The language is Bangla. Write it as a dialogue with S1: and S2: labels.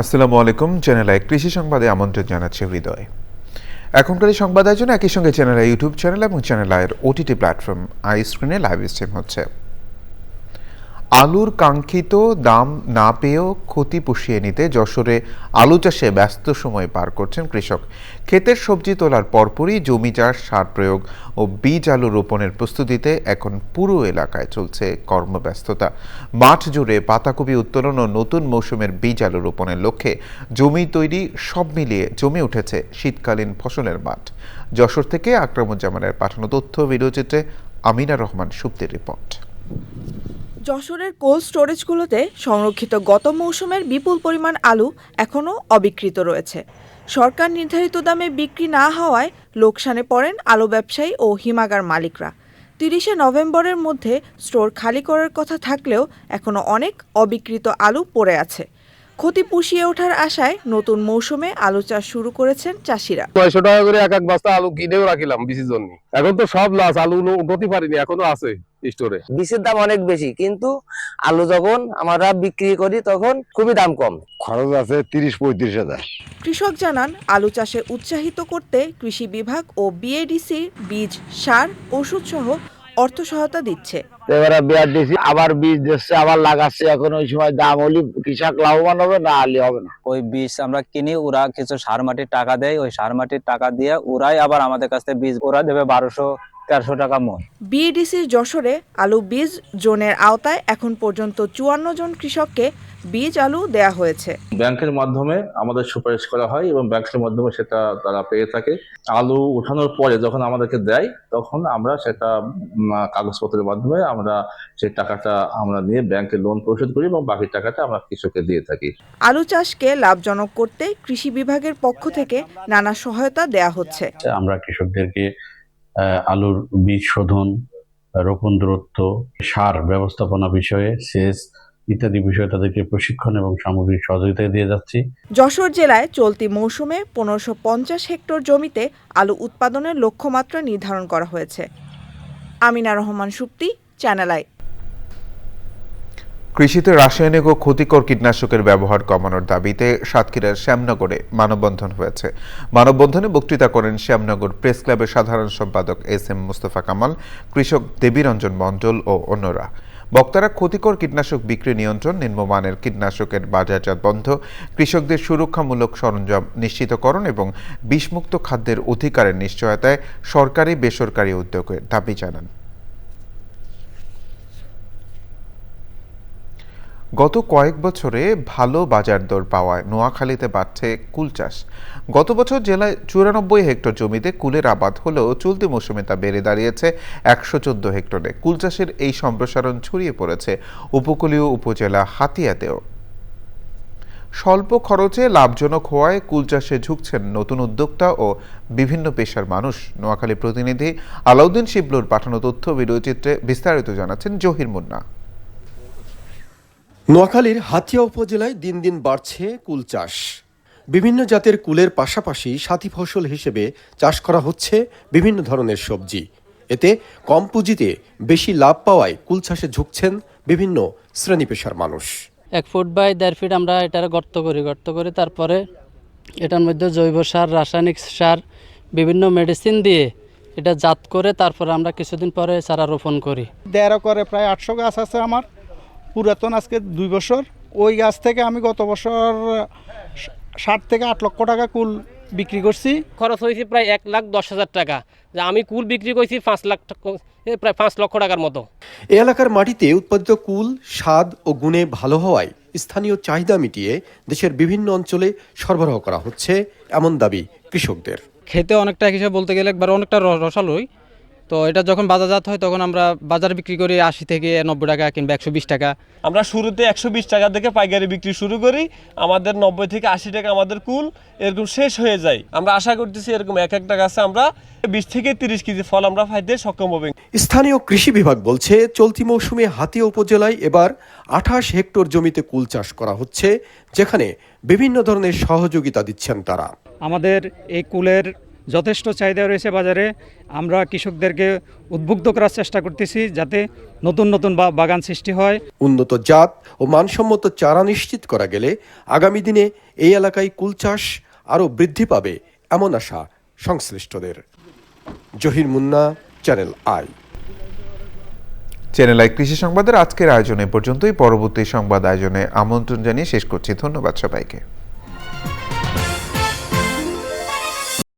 S1: আসসালামু আলাইকুম। চ্যানেল আই কৃষি সংবাদে আমন্ত্রণ জানাচ্ছে হৃদয়। এখনকার এই সংবাদ আয়োজনে একই সঙ্গে চ্যানেল আই ইউটিউব চ্যানেল এবং চ্যানেল আইয়ের ওটিটি প্ল্যাটফর্ম আই স্ক্রিনে লাইভ স্ট্রিম হচ্ছে। আলুর কাঙ্ক্ষিত দাম না পেয়েও ক্ষতি পুষিয়ে নিতে যশোরে আলু চাষে ব্যস্ত সময় পার করছেন কৃষক। ক্ষেতের সবজি তোলার পরপরই জমি চাষ, সার প্রয়োগ ও বীজ আলু রোপণের প্রস্তুতিতে এখন পুরো এলাকায় চলছে কর্মব্যস্ততা। মাঠ জুড়ে পাতাকপি উত্তোলন ও নতুন মৌসুমের বীজ আলু রোপণের লক্ষ্যে জমি তৈরি সব মিলিয়ে জমে উঠেছে শীতকালীন ফসলের মাঠ। যশোর থেকে আকরামুজ্জামানের পাঠানো তথ্য ভিডিওচিত্রে আমিনা রহমান সুপ্তির রিপোর্ট।
S2: যশোরের কোল্ড স্টোরেজগুলোতে সংরক্ষিত গত মৌসুমের বিপুল পরিমাণ আলু এখনও অবিকৃত রয়েছে। সরকার নির্ধারিত দামে বিক্রি না হওয়ায় লোকসানে পড়েন আলু ব্যবসায়ী ও হিমাগার মালিকরা। 30শে নভেম্বরের মধ্যে স্টোর খালি করার কথা থাকলেও এখনও অনেক অবিকৃত আলু পড়ে আছে। ক্ষতি পুষিয়ে ওঠার আশায় নতুন মৌসুমে আলু চাষ শুরু করেছেন চাষিরা।
S3: 900 টাকা করে এক বস্তা আলু কিনেও রাখিলাম বীজের জন্য। এখন তো সব লস, আলু উঠাতে পারিনি, এখনো আছে স্টোরে।
S4: বীজের দাম অনেক বেশি, কিন্তু আলু যখন আমরা বিক্রি করি তখন খুবই দাম কম।
S3: খরচ আছে 30-35 হাজার।
S2: কৃষক জানান, আলু চাষে উৎসাহিত করতে কৃষি বিভাগ ও বিএডিসি বীজ, সার, ওষুধ সহ অর্থ সহায়তা দিচ্ছে।
S4: এবারে বিআরডিসি আবার বীজ দিচ্ছে, আবার লাগাচ্ছে। এখন ওই সময় দাম হলে কৃষক লাভবান হবে, না হলে হবে না।
S5: ওই বীজ আমরা কিনি, ওরা কিছু সার মাটির টাকা দেয়, ওই সার মাটির টাকা দিয়ে ওরাই আবার আমাদের কাছ থেকে বীজ ওরা দেবে 1200-1300 টাকা মন।
S2: বিএডিসির যশোরে আলু বীজ জোনের আওতায় এখন পর্যন্ত 54 জন কৃষককে বীজ আলু দেয়া হয়েছে।
S6: ব্যাংকের মাধ্যমে আমাদের সুপারিশ করা হয় এবং ব্যাংকের মাধ্যমে সেটা তারা পেয়ে থাকে। আলু উঠানোর পরে যখন আমাদেরকে দেয় তখন আমরা সেটা কাগজপত্রের মাধ্যমে আমরা সেই টাকাটা আমরা নিয়ে ব্যাংকে লোন পরিশোধ করি এবং বাকি টাকাটা আমরা কৃষককে দিয়ে থাকি।
S2: আলু চাষকে লাভজনক করতে কৃষি বিভাগের পক্ষ থেকে নানা সহায়তা দেয়া হচ্ছে।
S7: আমরা কৃষকদেরকে আলুর বীজ শোধন, রোপণ দূরত্ব, সার ব্যবস্থাপনা বিষয়ে, সেচ ইত্যাদি বিষয়ে তাদেরকে প্রশিক্ষণ এবং সামগ্রিক সহযোগিতা দিয়ে যাচ্ছি।
S2: যশোর জেলায় চলতি মৌসুমে 1550 হেক্টর জমিতে আলু উৎপাদনের লক্ষ্যমাত্রা নির্ধারণ করা হয়েছে। Amina Rahman Supti, channel I.
S1: কৃষিতে রাসায়নিক ও ক্ষতিকর কীটনাশকের ব্যবহার কমানোর দাবিতে সাতক্ষীরার শ্যামনগরে মানববন্ধন হয়েছে। মানববন্ধনে বক্তৃতা করেন শ্যামনগর প্রেস ক্লাবের সাধারণ সম্পাদক এস.এম. মুস্তফা কামাল, কৃষক দেবীরঞ্জন মণ্ডল ও অন্যরা। বক্তারা ক্ষতিকর কীটনাশক বিক্রি নিয়ন্ত্রণ, নিম্নমানের কীটনাশকের বাজারজাত বন্ধ, কৃষকদের সুরক্ষামূলক সরঞ্জাম নিশ্চিতকরণ এবং বিষমুক্ত খাদ্যের অধিকারের নিশ্চয়তায় সরকারি বেসরকারি উদ্যোগের দাবি জানান। গত কয়েক বছরে ভালো বাজার দর পাওয়ায় নোয়াখালীতে বাড়ছে কুল চাষ। গত বছর জেলায় 94 হেক্টর জমিতে কুলের আবাদ হলেও চলতি মৌসুমে তা বেড়ে দাঁড়িয়েছে 114 হেক্টরে। কুল চাষের এই সম্প্রসারণ ছড়িয়ে পড়েছে উপকূলীয় উপজেলা হাতিয়াতেও। স্বল্প খরচে লাভজনক হওয়ায় কুল চাষে ঝুঁকছেন নতুন উদ্যোক্তা ও বিভিন্ন পেশার মানুষ। নোয়াখালী প্রতিনিধি আলাউদ্দিন শিবলুর পাঠানো তথ্য ভিডিওচিত্রে বিস্তারিত জানাচ্ছেন জহির মুন্না।
S8: নোয়াখালীর হাতিয়া উপজেলায় দিন দিন বাড়ছে কুল চাষ। বিভিন্ন জাতের কুলের পাশাপাশি সাথী ফসল হিসেবে চাষ করা হচ্ছে বিভিন্ন ধরনের সবজি। এতে কম পুঁজিতে বেশি লাভ পাওয়ায় কুল চাষে ঝুঁকছেন বিভিন্ন শ্রেণী পেশার মানুষ।
S9: 1 ফুট বাই 1.5 ফিট আমরা এটার গর্ত করি তারপরে এটার মধ্যে জৈব সার, রাসায়নিক সার, বিভিন্ন মেডিসিন দিয়ে এটা জাত করে তারপরে আমরা কিছুদিন পরে চারা রোপণ করি।
S10: 13 করে প্রায় 800 গাছ আছে আমার, পুরাতন, আজকে 2 বছর। ওই গাছ থেকে আমি গত বছর 7 থেকে 8 লক্ষ টাকা কুল বিক্রি করছি।
S11: খরচ হয়েছে প্রায় 1,10,000 টাকা। যা আমি কুল বিক্রি করছি 5 লাখ টাকা, প্রায় 5 লক্ষ টাকার মতো।
S8: এ এলাকার মাটিতে উৎপাদিত কুল স্বাদ ও গুণে ভালো হওয়ায় স্থানীয় চাহিদা মিটিয়ে দেশের বিভিন্ন অঞ্চলে সরবরাহ করা হচ্ছে, এমন দাবি কৃষকদের।
S12: খেতে অনেকটা হিসেবে বলতে গেলে একবার অনেকটা রসালোই,
S9: তো এটা যখন বাজারজাত হয় তখন আমরা বাজারে বিক্রি করি 80 থেকে 90 টাকা কিংবা 120 টাকা।
S12: আমরা শুরুতে 120 টাকা থেকে পাইকারি বিক্রি শুরু করি, আমাদের 90 থেকে 80 টাকা আমাদের কুল এরকম শেষ হয়ে যায়। আমরা আশা করতেছি এরকম এক একটা গাছে আমরা 20 থেকে 30 কেজি ফল আমরা পাইতে সক্ষম হব।
S8: স্থানীয় কৃষি বিভাগ বলছে চলতি মৌসুমে হাতিয়া উপজেলায় এবার 28 হেক্টর জমিতে কুল চাষ করা হচ্ছে, যেখানে বিভিন্ন ধরনের সহযোগিতা দিচ্ছেন তারা।
S10: আমাদের এই কুলের যথেষ্ট চাহিদা রয়েছে বাজারে। আমরা কৃষকদেরকে উদ্বুদ্ধ করার চেষ্টা করতেছি যাতে নতুন নতুন বাগান সৃষ্টি হয়।
S8: উন্নত জাত ও মানসম্মত চারা নিশ্চিত করা গেলে আগামী দিনে এই এলাকায় কুল চাষ আরও বৃদ্ধি পাবে এমন আশা সংশ্লিষ্টদের। Zahir Munna, channel I.
S1: Channel I কৃষি সংবাদের আজকের আয়োজনে পর্যন্তই। পরবর্তী সংবাদ আয়োজনে আমন্ত্রণ জানিয়ে শেষ করছি। ধন্যবাদ সবাইকে।